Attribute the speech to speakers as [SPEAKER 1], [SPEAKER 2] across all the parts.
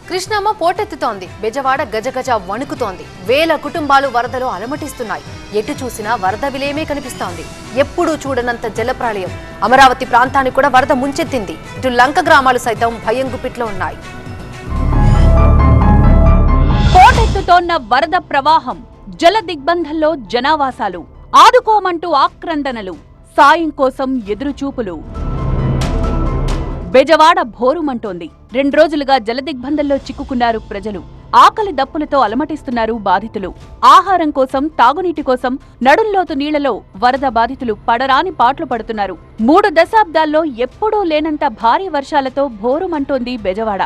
[SPEAKER 1] కృష్ణమ్మ పోటెత్తుతోంది. బెజవాడ గజగజ వణుకుతోంది. వేల కుటుంబాలు వరదలో అలమటిస్తున్నాయి. ఎటు చూసినా వరద విలేమే కనిపిస్తోంది. ఎప్పుడూ చూడనంత జలప్రళయం. అమరావతి ప్రాంతాన్ని కూడా వరద ముంచెత్తింది. ఇటు లంక గ్రామాలు సైతం భయం గుప్పిట్లో ఉన్నాయి.
[SPEAKER 2] పోటెత్తుతోన్న వరద ప్రవాహం, జల దిగ్బంధంలో జనావాసాలు, ఆదుకోమంటూ ఆక్రందనలు, సాయం కోసం ఎదురుచూపులు. బెజవాడ భోరుమంటోంది. 2 రోజులుగా జలదిగ్బంధంలో చిక్కుకున్నారు ప్రజలు. ఆకలి దప్పులతో అలమటిస్తున్నారు బాధితులు. ఆహారం కోసం, తాగునీటి కోసం నడుంలోతు నీళ్లలో వరద బాధితులు పడరాని పాట్లు పడుతున్నారు. 3 దశాబ్దాల్లో ఎప్పుడూ లేనంత భారీ వర్షాలతో భోరుమంటోంది బెజవాడ.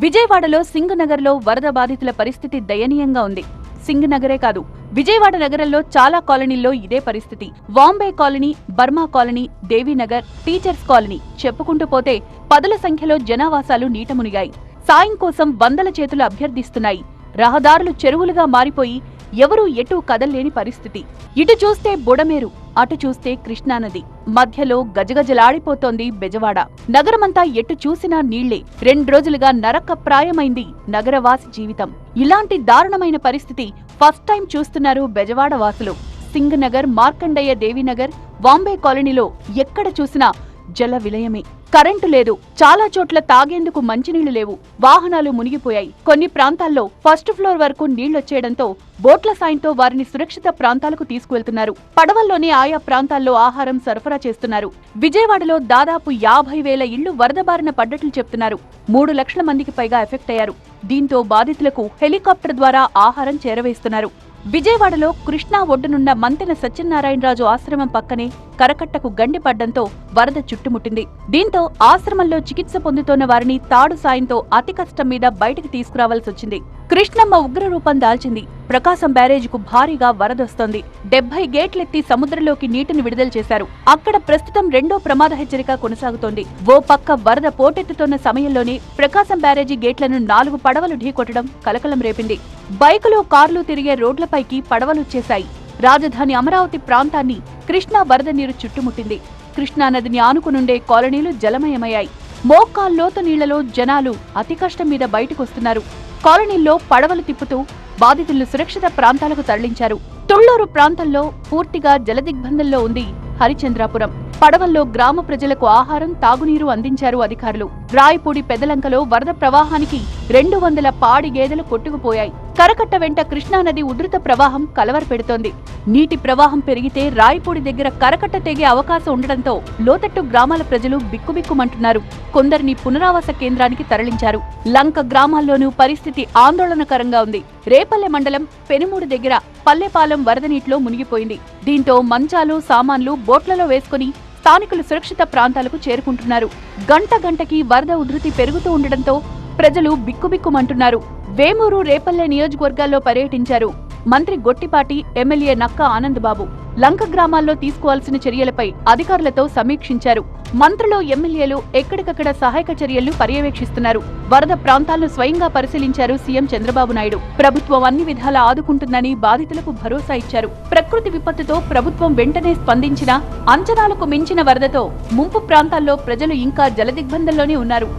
[SPEAKER 2] విజయవాడలో సింగనగర్లో వరద బాధితుల పరిస్థితి దయనీయంగా ఉంది. సింగనగరే కాదు, విజయవాడ నగరంలో చాలా కాలనీల్లో ఇదే పరిస్థితి. Vambay colony, Burma colony, Devi Nagar, teachers colony చెప్పుకుంటూ పోతే పదుల సంఖ్యలో జనావాసాలు నీట మునిగాయి. సాయం కోసం వందల చేతులు అభ్యర్థిస్తున్నాయి. రహదారులు చెరువులుగా మారిపోయి ఎవరూ ఎటూ కదల్లేని పరిస్థితి. ఇటు చూస్తే బుడమేరు, అటు చూస్తే కృష్ణానది. మధ్యలో గజగజలాడిపోతోంది బెజవాడ. నగరమంతా ఎటు చూసినా నీళ్లే. 2 రోజులుగా నరకప్రాయమైంది నగరవాసి జీవితం. ఇలాంటి దారుణమైన పరిస్థితి ఫస్ట్ టైం చూస్తున్నారు బెజవాడ వాసులు. సింగనగర్, మార్కండయ్య దేవీనగర్, వాంబే కాలనీలో ఎక్కడ చూసినా జల విలయమే. కరెంటు లేదు. చాలా చోట్ల తాగేందుకు మంచినీళ్లు లేవు. వాహనాలు మునిగిపోయాయి. కొన్ని ప్రాంతాల్లో ఫస్ట్ ఫ్లోర్ వరకు నీళ్లొచ్చేయడంతో బోట్ల సాయంతో వారిని సురక్షిత ప్రాంతాలకు తీసుకువెళ్తున్నారు. పడవల్లోనే ఆయా ప్రాంతాల్లో ఆహారం సరఫరా చేస్తున్నారు. విజయవాడలో దాదాపు 50,000 ఇళ్లు వరద బారిన పడ్డట్లు చెప్తున్నారు. 3 లక్షల మందికి పైగా ఎఫెక్ట్ అయ్యారు. దీంతో బాధితులకు హెలికాప్టర్ ద్వారా ఆహారం చేరవేస్తున్నారు. విజయవాడలో కృష్ణా ఒడ్డునున్న మంతెన సత్యనారాయణరాజు ఆశ్రమం పక్కనే కరకట్టకు గండిపడ్డంతో వరద చుట్టుముట్టింది. దీంతో ఆశ్రమంలో చికిత్స పొందుతోన్న వారిని తాడు సాయంతో అతి కష్టం మీద బయటకు తీసుకురావాల్సి వచ్చింది. కృష్ణమ్మ ఉగ్రరూపం దాల్చింది. ప్రకాశం బ్యారేజీకు భారీగా వరదొస్తోంది. 70 గేట్లెత్తి సముద్రంలోకి నీటిని విడుదల చేశారు. అక్కడ ప్రస్తుతం 2వ ప్రమాద హెచ్చరిక కొనసాగుతోంది. ఓ పక్క వరద పోటెత్తుతోన్న సమయంలోనే ప్రకాశం బ్యారేజీ గేట్లను 4 పడవలు ఢీకొట్టడం కలకలం రేపింది. బైకులు, కార్లు తిరిగే రోడ్లపైకి పడవలొచ్చేశాయి. రాజధాని అమరావతి ప్రాంతాన్ని కృష్ణా వరద నీరు చుట్టుముట్టింది. కృష్ణానదిని ఆనుకునుండే కాలనీలు జలమయమయ్యాయి. మోకాల్లోతు నీళ్లలో జనాలు అతి కష్టం మీద బయటకొస్తున్నారు. కాలనీల్లో పడవలు తిప్పుతూ బాధితులను సురక్షిత ప్రాంతాలకు తరలించారు. తుళ్లూరు ప్రాంతంలో పూర్తిగా జలదిగ్బంధంలో ఉంది హరిచంద్రాపురం. పడవల్లో గ్రామ ప్రజలకు ఆహారం, తాగునీరు అందించారు అధికారులు. రాయపూడి పెదలంకలో వరద ప్రవాహానికి 200 పాడి గేదెలు కొట్టుకుపోయాయి. కరకట్ట వెంట కృష్ణానది ఉధృత ప్రవాహం కలవరపెడుతోంది. నీటి ప్రవాహం పెరిగితే రాయపూడి దగ్గర కరకట్ట తెగే అవకాశం ఉండడంతో లోతట్టు గ్రామాల ప్రజలు బిక్కుబిక్కుమంటున్నారు. కొందరిని పునరావాస కేంద్రానికి తరలించారు. లంక గ్రామాల్లోనూ పరిస్థితి ఆందోళనకరంగా ఉంది. రేపల్లె మండలం పెనుమూడు దగ్గర పల్లెపాలెం వరద నీటిలో మునిగిపోయింది. దీంతో మంచాలు, సామాన్లు బోట్లలో వేసుకుని స్థానికులు సురక్షిత ప్రాంతాలకు చేరుకుంటున్నారు. గంటకి వరద ఉధృతి పెరుగుతూ ఉండడంతో ప్రజలు బిక్కుబిక్కుమంటున్నారు. వేమూరు, రేపల్లె నియోజకవర్గాల్లో పర్యటించారు మంత్రి గొట్టిపాటి, ఎమ్మెల్యే నక్క ఆనందబాబు. లంక గ్రామాల్లో తీసుకోవాల్సిన చర్యలపై అధికారులతో సమీక్షించారు. మంత్రులు, ఎమ్మెల్యేలు ఎక్కడికక్కడ సహాయక చర్యలు పర్యవేక్షిస్తున్నారు. వరద ప్రాంతాలను స్వయంగా పరిశీలించారు సీఎం చంద్రబాబు నాయుడు. ప్రభుత్వం అన్ని విధాలా ఆదుకుంటుందని బాధితులకు భరోసా ఇచ్చారు. ప్రకృతి విపత్తుతో ప్రభుత్వం వెంటనే స్పందించినా అంచనాలకు మించిన వరదతో ముంపు ప్రాంతాల్లో ప్రజలు ఇంకా జలదిగ్బంధంలోనే ఉన్నారు.